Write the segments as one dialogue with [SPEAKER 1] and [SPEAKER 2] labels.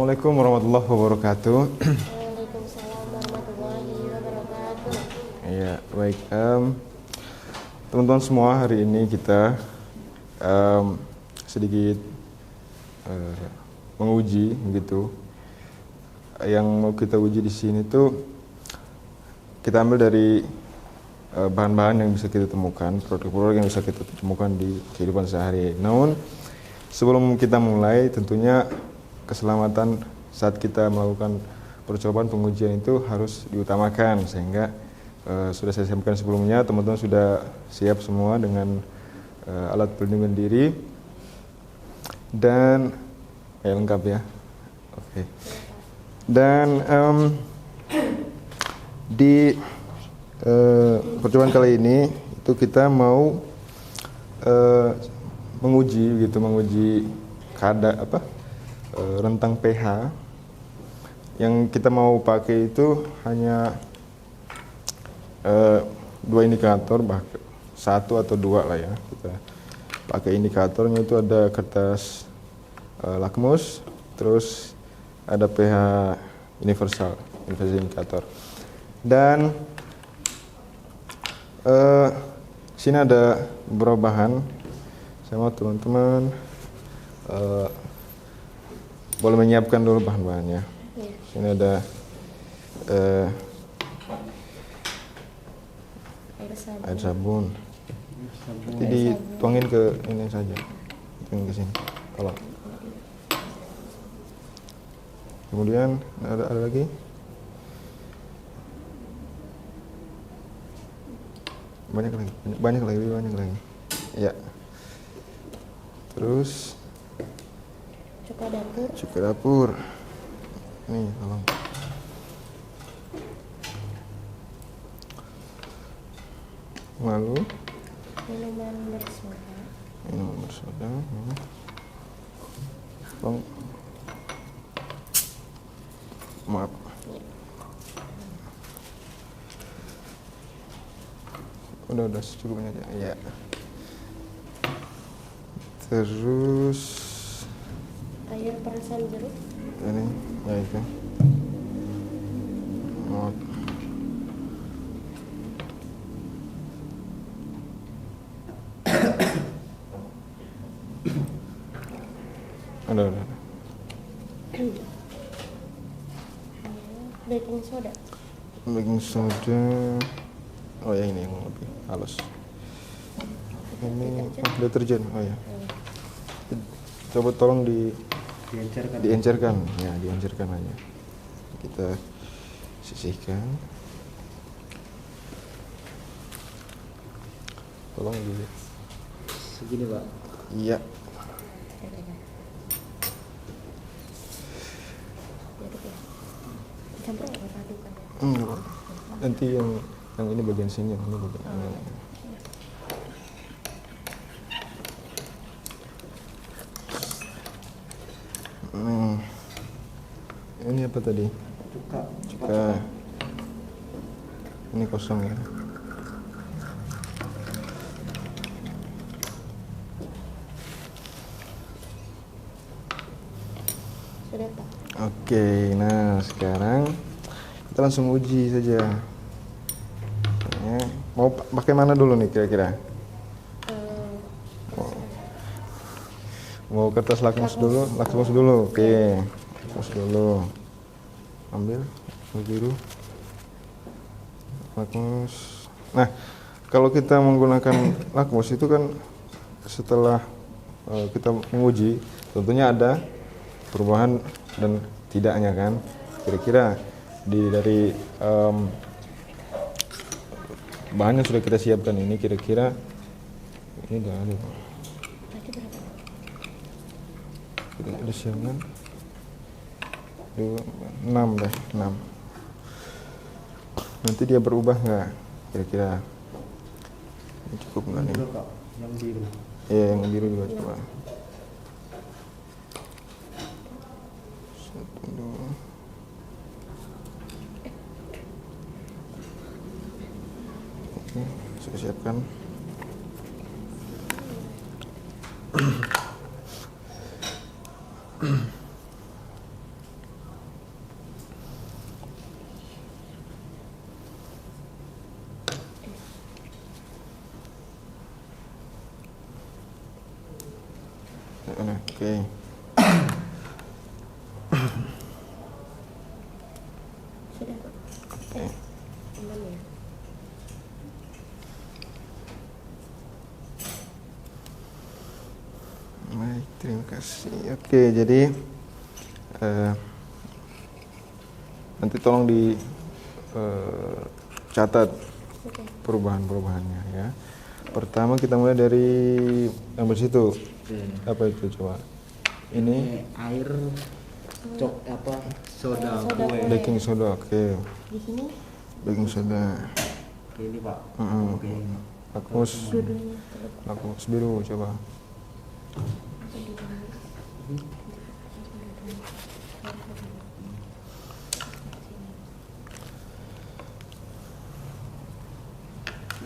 [SPEAKER 1] Assalamualaikum warahmatullahi wabarakatuh.
[SPEAKER 2] Waalaikumsalam warahmatullahi wabarakatuh.
[SPEAKER 1] Ya, baik. Teman-teman semua, hari ini kita sedikit menguji begitu. Yang mau kita uji di sini tuh kita ambil dari bahan-bahan yang bisa kita temukan, produk-produk yang bisa kita temukan di kehidupan sehari. Namun sebelum kita mulai, tentunya keselamatan saat kita melakukan percobaan pengujian itu harus diutamakan, sehingga sudah saya sampaikan sebelumnya, teman-teman sudah siap semua dengan alat pelindungan diri dan lengkap ya. Oke. Dan di percobaan kali ini itu kita mau menguji kadar rentang pH. Yang kita mau pakai itu hanya 2 indikator, bahkan 1 atau 2 lah ya. Kita pakai indikatornya itu ada kertas lakmus, terus ada pH universal indikator. Dan sini ada beberapa bahan. Saya mau teman-teman boleh menyiapkan dulu bahan-bahannya. Sini ada air sabun. Nanti dituangin ke ini saja, tuangin ke sini. Tolong. Kemudian ada lagi. Banyak lagi. Ya. Terus cuka dapur. Nih, tolong. Lalu
[SPEAKER 2] Minuman bersoda.
[SPEAKER 1] Tolong. Maaf. Udah secukupnya aja. Ya. Terus
[SPEAKER 2] Air perasan jeruk.
[SPEAKER 1] ini ya itu. Oh. Udah.
[SPEAKER 2] Baking soda.
[SPEAKER 1] Oh ya, ini yang lebih halus. Ini deterjen. Oh ya. Coba tolong diencerkan. Ya, diencerkan aja. Kita sisihkan. Tolong di
[SPEAKER 3] segini, Pak.
[SPEAKER 1] Iya.
[SPEAKER 2] Campur padukan.
[SPEAKER 1] Nanti yang ini bagian sini, yang ini bagian ini. Ini apa tadi? Cuka. Ini kosong ya.
[SPEAKER 2] Sudah, Pak.
[SPEAKER 1] Oke, nah sekarang kita langsung uji saja. Mau pakai mana dulu nih kira-kira? Mau kertas lakmus dulu? Lakmus dulu, oke. Lakmus dulu. Ambil biru. Lakmus. Nah, kalau kita menggunakan lakmus itu kan setelah kita menguji, tentunya ada perubahan dan tidaknya kan. Kira-kira dari bahan yang sudah kita siapkan ini, kira-kira ini udah ada. Kita udah siapkan 6 deh, 6. Nanti dia berubah nggak? Kira-kira ini cukup nggak nih?
[SPEAKER 3] Yang biru.
[SPEAKER 1] Iya, yang biru juga coba. 1, 2. Oke, sudah siapkan. Nah, oke.
[SPEAKER 2] Sudah.
[SPEAKER 1] Oke.
[SPEAKER 2] Aman ya.
[SPEAKER 1] Baik, terima kasih. Oke, jadi nanti tolong di catat
[SPEAKER 2] Oke.
[SPEAKER 1] perubahan-perubahannya ya. Pertama kita mulai dari yang situ.
[SPEAKER 3] Oke.
[SPEAKER 1] Apa itu coba? Ini
[SPEAKER 3] air apa soda
[SPEAKER 2] Soda
[SPEAKER 3] kue.
[SPEAKER 2] kue.
[SPEAKER 1] baking soda. Oke.
[SPEAKER 2] Di sini
[SPEAKER 1] Baking soda.
[SPEAKER 3] Oke, ini Pak.
[SPEAKER 1] Mm-mm.
[SPEAKER 3] Oke.
[SPEAKER 1] Lakmus,
[SPEAKER 2] dua-duanya terus
[SPEAKER 1] lakmus biru coba.
[SPEAKER 2] langsung di dalam.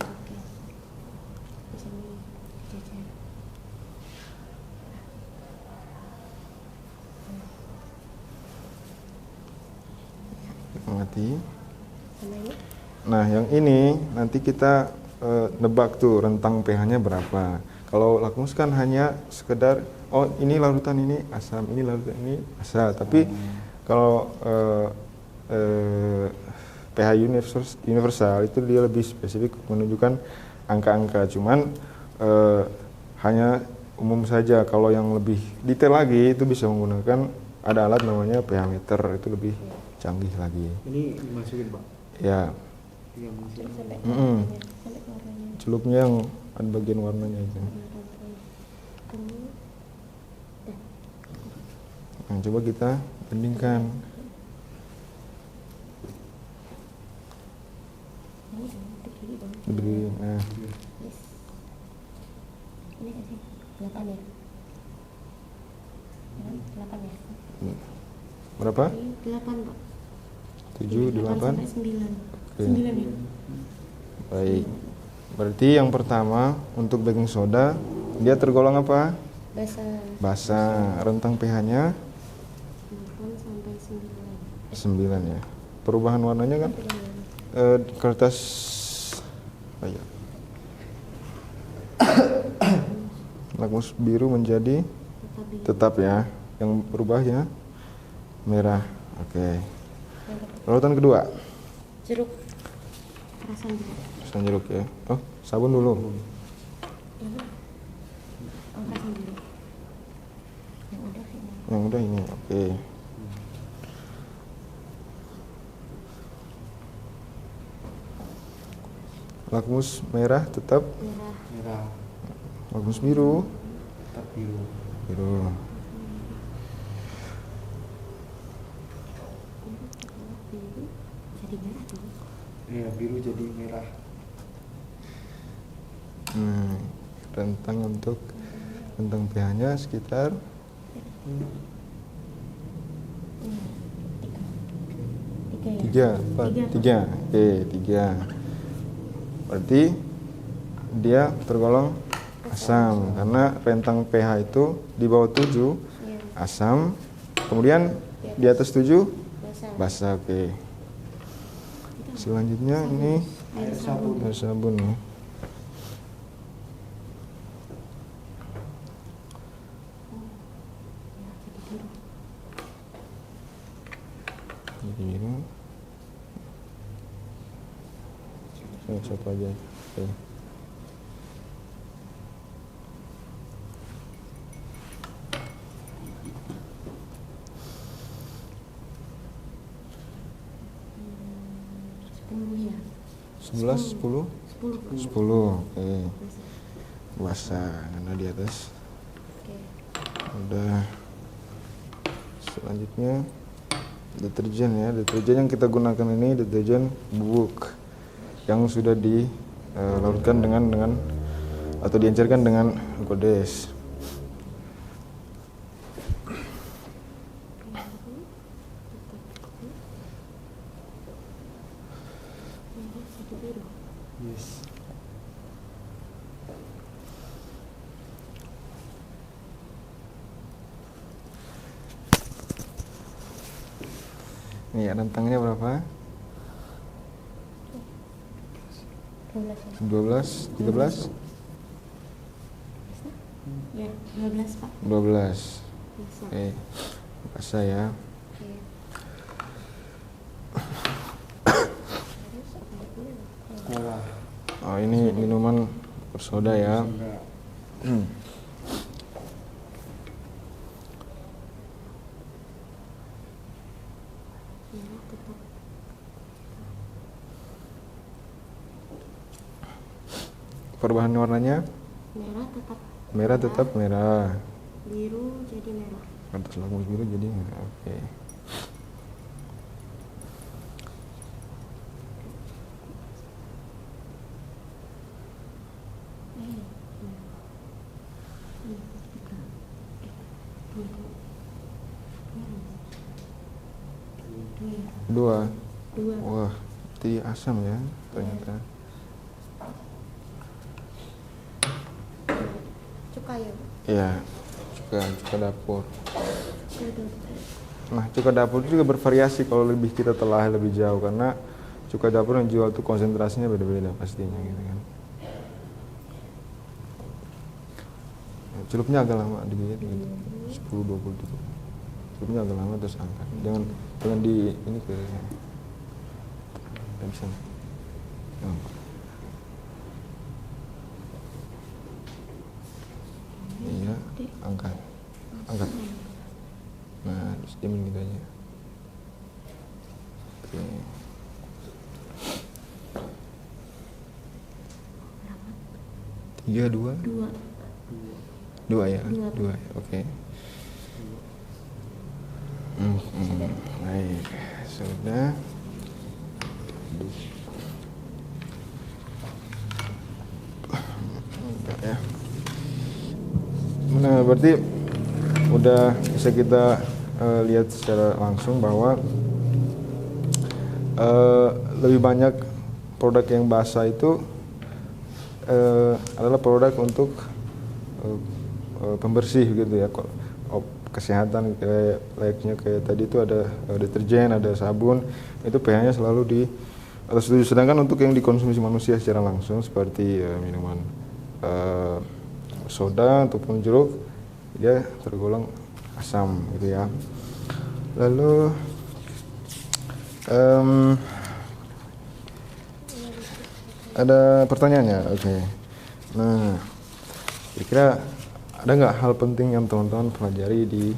[SPEAKER 2] Oke. Di sini jajar.
[SPEAKER 1] Mati.
[SPEAKER 2] Sama ini
[SPEAKER 1] Nah, yang ini nanti kita nebak tuh rentang pH-nya berapa. Kalau lakmus kan hanya sekedar oh ini larutan ini asam, ini larutan ini asam. Tapi kalau pH universal itu dia lebih spesifik menunjukkan angka-angka. Cuman hanya umum saja. Kalau yang lebih detail lagi itu bisa menggunakan ada alat namanya pH meter, itu lebih canggih lagi.
[SPEAKER 3] Ini dimasukin Pak.
[SPEAKER 1] Ya,
[SPEAKER 3] Yang masukin.
[SPEAKER 2] terus sampai
[SPEAKER 1] Mm-mm.
[SPEAKER 2] warnanya, sampai ke warnanya.
[SPEAKER 1] celupnya yang ada bagian warnanya itu.
[SPEAKER 2] Ini
[SPEAKER 1] Nah, coba kita bandingkan.
[SPEAKER 2] ini dong, berdiri dong.
[SPEAKER 1] Berdiri. Nah,
[SPEAKER 2] Yes. Ini kasih 8 ya. 8 ya.
[SPEAKER 1] berapa?
[SPEAKER 2] Ini 8 Pak.
[SPEAKER 1] 7, 8.
[SPEAKER 2] sampai 9.
[SPEAKER 1] Oke.
[SPEAKER 2] 9 ya.
[SPEAKER 1] Baik. Berarti yang pertama untuk baking soda dia tergolong apa?
[SPEAKER 2] Basah
[SPEAKER 1] Basah. Rentang pH-nya
[SPEAKER 2] 8 sampai 9.
[SPEAKER 1] 9 ya. Perubahan warnanya kan kertas oh iya. Lakmus biru menjadi
[SPEAKER 2] Tapi
[SPEAKER 1] tetap ya. Yang berubah ya merah. Oke. Larutan kedua.
[SPEAKER 2] jeruk perasan jeruk.
[SPEAKER 1] Perasan jeruk ya. Oh, sabun dulu.
[SPEAKER 2] Ini perasan jeruk. Yang udah sih.
[SPEAKER 1] Yang udah ini. Oke. Lakmus merah tetap,
[SPEAKER 2] Merah.
[SPEAKER 3] Merah.
[SPEAKER 1] lakmus biru
[SPEAKER 3] Tetap biru.
[SPEAKER 1] biru.
[SPEAKER 2] Biru jadi merah dong.
[SPEAKER 3] Iya, biru jadi merah.
[SPEAKER 1] Nah, rentang untuk rentang pH-nya sekitar
[SPEAKER 2] Tiga ya.
[SPEAKER 1] 3, apa?
[SPEAKER 2] Tiga.
[SPEAKER 1] 3. Oke, 3. Berarti dia tergolong asam karena rentang pH itu di bawah 7
[SPEAKER 2] Iya.
[SPEAKER 1] asam, kemudian di atas 7
[SPEAKER 2] Basah.
[SPEAKER 1] basah. Oke. Selanjutnya ini
[SPEAKER 3] Air sabun.
[SPEAKER 1] air sabun ya. Jadi biru. Satu aja. Oke.
[SPEAKER 2] Sepuluh ya.
[SPEAKER 1] 11, 10,
[SPEAKER 2] 10.
[SPEAKER 1] 10. Oke. Basah karena di atas.
[SPEAKER 2] Oke.
[SPEAKER 1] Udah. Selanjutnya deterjen ya. Deterjen yang kita gunakan ini deterjen bubuk yang sudah dilarutkan dengan atau diencerkan dengan alkodes.
[SPEAKER 2] Satu biru.
[SPEAKER 3] Yes.
[SPEAKER 1] Nih ya, rentangnya berapa?
[SPEAKER 2] 12 ya.
[SPEAKER 1] 12, 13,
[SPEAKER 2] Ya, 12 Pak.
[SPEAKER 1] 12.
[SPEAKER 2] Bisa.
[SPEAKER 1] Oke. Rasa ya.
[SPEAKER 2] Oke. Terus apa lagi?
[SPEAKER 3] Cola.
[SPEAKER 1] Oh, ini minuman bersoda ya.
[SPEAKER 3] Soda.
[SPEAKER 2] Merah tetap.
[SPEAKER 1] Perubahan warnanya?
[SPEAKER 2] Merah tetap.
[SPEAKER 1] Merah tetap merah.
[SPEAKER 2] Biru jadi merah.
[SPEAKER 1] Atas lagu biru jadi merah. Oke. Dua.
[SPEAKER 2] Dua.
[SPEAKER 1] Wah, itu asam ya ternyata.
[SPEAKER 2] Cuka ya Pak?
[SPEAKER 1] Iya, cuka dapur.
[SPEAKER 2] Cuka dapur.
[SPEAKER 1] Nah, cuka dapur itu juga bervariasi kalau lebih kita telah lebih jauh karena cuka dapur yang jual tuh konsentrasinya beda-beda pastinya gitu kan. Nah, celupnya agak lama digigit gitu. 10-20 gitu. Celupnya agak lama terus angkat. Jangan di ini ke tidak bisa. Iya, angkat. Angkat. Nah, terus diamin gitu aja. Oke. Tiga, dua?
[SPEAKER 2] Dua.
[SPEAKER 1] Dua ya?
[SPEAKER 2] Dua.
[SPEAKER 1] Dua, oke. Baik, sudah. Enggak ya. Nah, berarti udah bisa kita lihat secara langsung bahwa lebih banyak produk yang basah itu adalah produk untuk pembersih gitu ya, kesehatan kayak layaknya kayak tadi itu ada deterjen, ada sabun, itu pH-nya selalu di atas 7. Sedangkan untuk yang dikonsumsi manusia secara langsung seperti minuman soda ataupun jeruk, dia tergolong asam gitu ya. Lalu ada pertanyaannya, oke. Nah, kira-kira ada nggak hal penting yang teman-teman pelajari di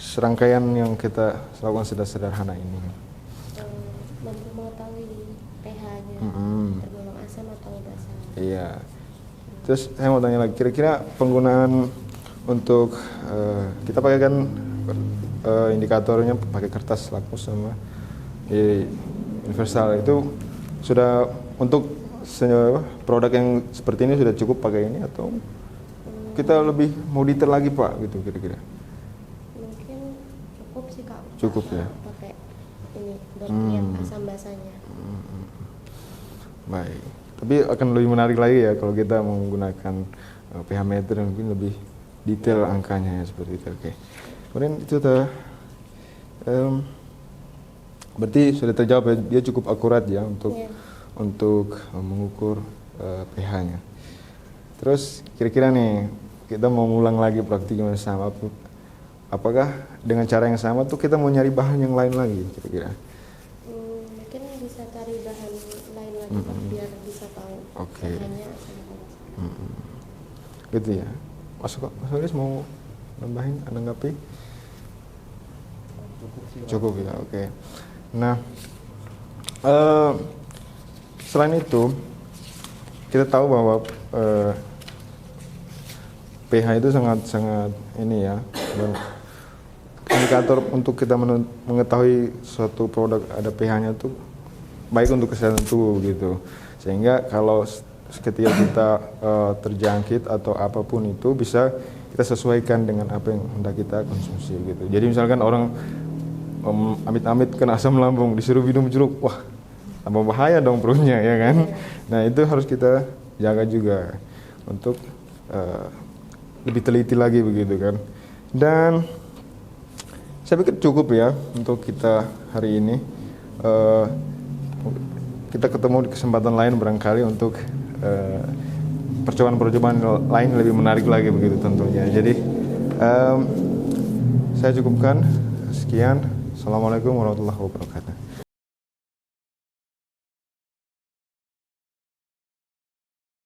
[SPEAKER 1] serangkaian yang kita lakukan sederhana ini?
[SPEAKER 2] Mampu mengetahui pH-nya tergolong asam atau basah.
[SPEAKER 1] Iya. Terus saya mau tanya lagi, kira-kira penggunaan untuk kita pakai kan indikatornya pakai kertas lakmus sama universal, itu sudah untuk produk yang seperti ini sudah cukup pakai ini atau kita lebih mau detail lagi Pak gitu kira-kira?
[SPEAKER 2] Mungkin cukup sih Kak.
[SPEAKER 1] Cukup ya.
[SPEAKER 2] Pakai ini buat lihat asam basahnya.
[SPEAKER 1] Baik. Tapi akan lebih menarik lagi ya kalau kita menggunakan pH meter yang mungkin lebih detail angkanya ya, seperti itu. Oke. Kemudian itu berarti sudah terjawab ya, dia cukup akurat ya untuk mengukur pH-nya. Terus kira-kira nih kita mau ngulang lagi praktik yang sama, apakah dengan cara yang sama tuh kita mau nyari bahan yang lain lagi kira-kira?
[SPEAKER 2] Mungkin bisa cari bahan lain lagi Pak, biar bisa tahu pH-nya sama basah.
[SPEAKER 1] Gitu ya. Mas Solis mau nambahin, menanggapi? Cukup ya, oke. Nah, selain itu kita tahu bahwa pH itu sangat ini ya, dan indikator untuk kita mengetahui suatu produk ada pH-nya itu baik untuk kesehatan tubuh gitu. Sehingga kalau ketika kita terjangkit atau apapun itu bisa kita sesuaikan dengan apa yang hendak kita konsumsi gitu. Jadi misalkan orang amit-amit kena asam lambung disuruh minum jeruk, wah tambah bahaya dong perutnya ya kan. Nah itu harus kita jaga juga untuk lebih teliti lagi begitu kan. Dan saya pikir cukup ya untuk kita hari ini. Kita ketemu di kesempatan lain barangkali untuk percobaan-percobaan lain lebih menarik lagi begitu tentunya. Jadi saya cukupkan sekian. Assalamualaikum warahmatullahi wabarakatuh.